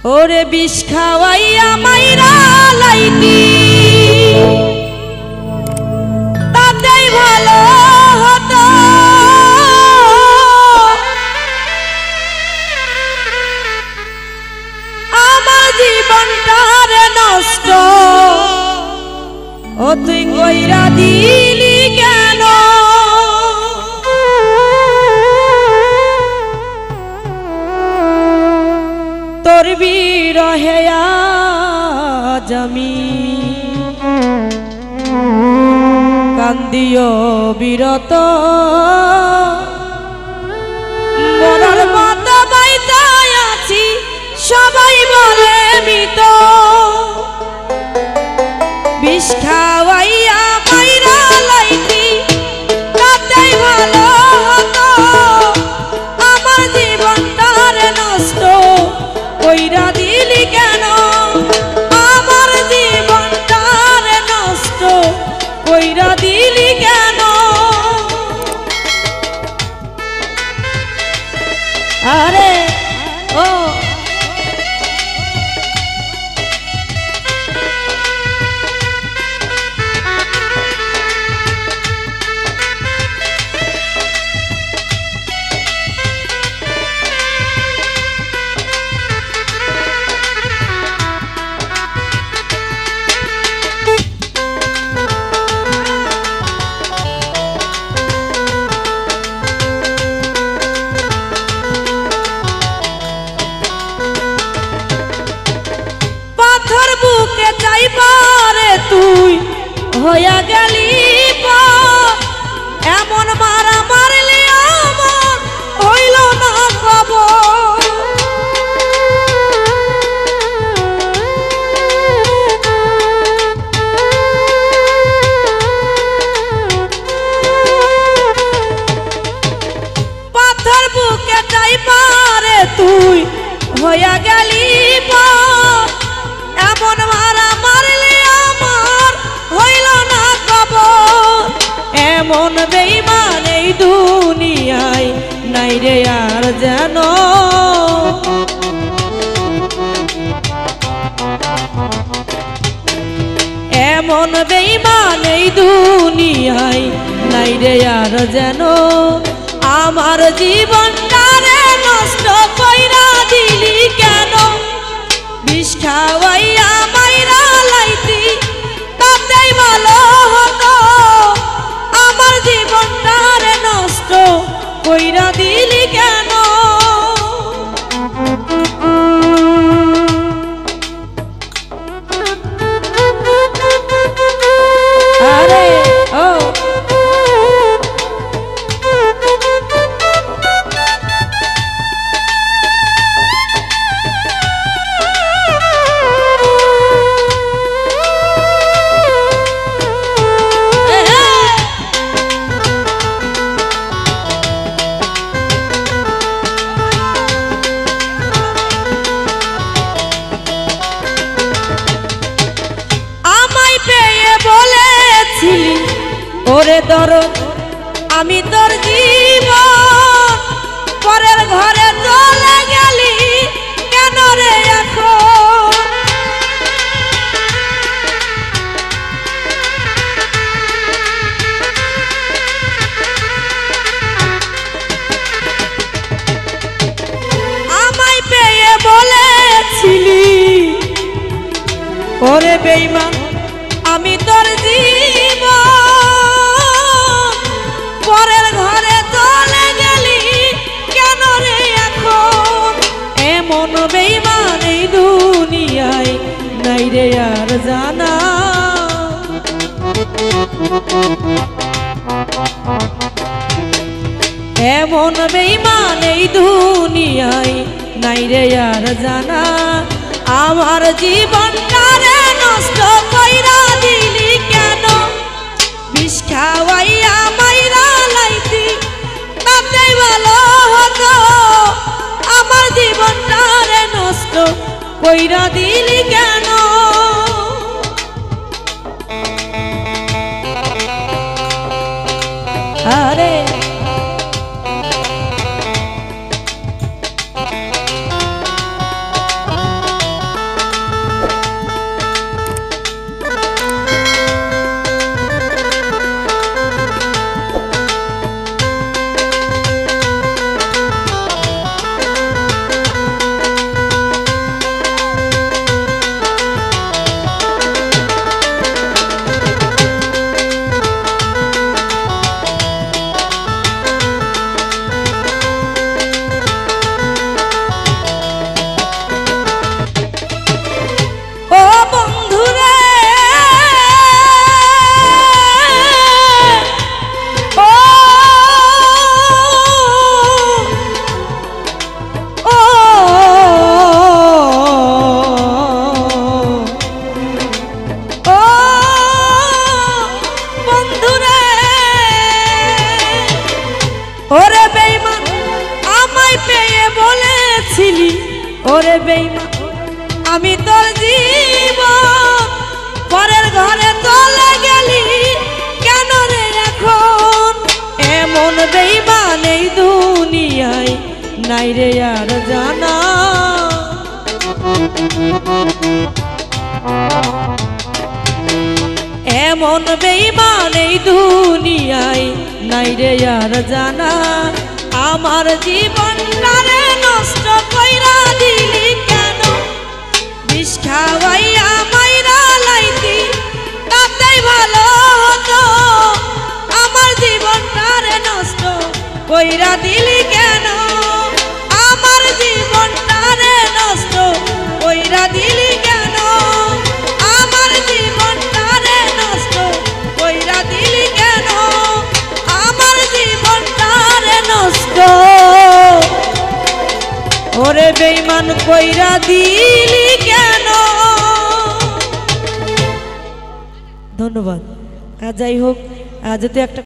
ওরে বিষ খাওয়াইয়া মাইরা লাইতি তাতেই ভালো হতো। আমার জীবনটারে নষ্ট ও তুই কইরা দিলি কেন? তোর বিরহে আজ আমি কান্দিও বিরত, মরার মতো বাইতায় আছি সবাই বলে মৃত। বিষ খাওয়াইয়া মাইরা লাইতি তাতেই ভালো হতো। আমার জীবনটারে নষ্ট কইরা দিলি কেন? আমার জীবনটারে নষ্ট কইরা দিলি কেন? আরে ও পারে তুই হইয়া গেলি এমন মারা মারলি আমার হইল না খবর। পাথর বুকে চাই পারে তুই হইয়া গেলি এমন মারা মারলি আমার হইল না খবর। এমন বেঈমান এই দুনিয়ায় নাই রে আর যেন। এমন বেঈমান এই দুনিয়ায় নাই রে আর যেন। আমার জীবনটারে নষ্ট কইরা দিলি কেন? বিষ খাওয়াইয়া মাইরা লাইতি তাতেই ভালো হতো। আমার জীবনটারে নষ্ট কইরা দিলি কেন? আরে ও ওরে দরদ আমি তোর জীবন পরের ঘরে চলে গেলি কেন রে এখন? আমায় পেয়ে বলেছিলি ওরে বেঈমান আমি তোর জীবন পরের ঘরে চলে গেলি কেন রে এখন? এমন বেঈমান এই দুনিয়ায় নাই রে আর জানা। এমন বেঈমান এই দুনিয়ায় নাই রে আর জানা। আমার জীবনটারে নষ্ট কইরা দিলি কেন? বিষ খাওয়াইয়া মাইরা লাইতি তাতেই ভালো হতো। আমার জীবনটারে নষ্ট কইরা দিলি কেন? আরে বেঈমান আমি তোর জীবন পরের ঘরে চলে গেলি কেন রে এখন এমন বেঈমান এই দুনিয়ায় নাই রে আর জানা এমন বেঈমান এই দুনিয়ায় নাই রে আর জানা আমার জীবনটারে নষ্ট কইরা দিলি কেন বিষ খাওয়াইয়া মাইরা লাইতি তাতেই ভালো হতো আমার জীবনটারে নষ্ট কইরা দিলি কেন আমার জীবনটারে নষ্ট কইরা দিলি কেন আমার জীবনটারে নষ্ট কইরা দিলি কেন আমার জীবনটারে নষ্ট ওরে বেঈমান কইরা দিলি কেন ধন্যবাদ যাই হোক যেহেতু একটা